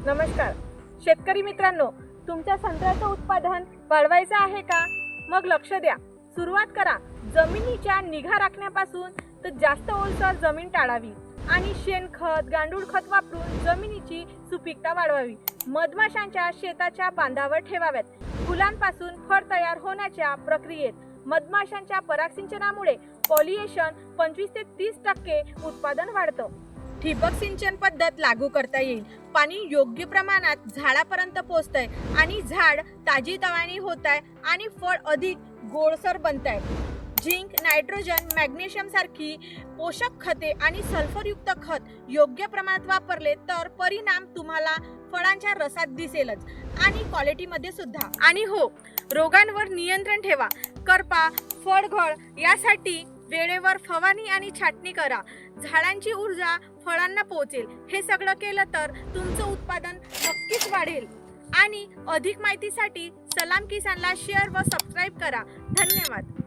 नमस्कार शेतकरी मित्रांनो, तुमच्या संत्र्याचं उत्पादन वाढवायचं आहे का? मग लक्ष द्या, सुरुवात करा जमिनीच्या निगा राखण्यापासून. तर जास्त ओलसर जमीन टाळावी आणि शेणखत गांडूळ खत वापरून जमिनीची सुपीकता वाढवावी. मधमाशांच्या शेताच्या बांधावर ठेवाव्यात. फुलांपासून फळ तयार होण्याच्या प्रक्रियेत मधमाशांच्या परागसिंचनामुळे पॉलिनेशन 25 ते 30% उत्पादन वाढतं. ठिबक सिंचन पद्धत लागू करता येईल. पाणी योग्य प्रमाणात झाडापर्यंत पोहोचतंय आणि झाड ताजीतवानी होत आहे आणि फळ अधिक गोडसर बनत आहे. झिंक, नायट्रोजन, मॅग्नेशियम सारखी पोषक खते आणि सल्फरयुक्त खत योग्य प्रमाणात वापरले तर परिणाम तुम्हाला फळांच्या रसात दिसेलच आणि क्वालिटीमध्ये सुद्धा. आणि हो, रोगांवर नियंत्रण ठेवा. करपा, फळगळ यासाठी वेळेवर फवारणी आणि छाटणी करा. झाडांची ऊर्जा फळांना पोहोचेल. हे सगळं केलं तर तुमचं उत्पादन नक्कीच वाढेल. आणि अधिक माहितीसाठी सलाम किसानला शेअर व सबस्क्राईब करा. धन्यवाद.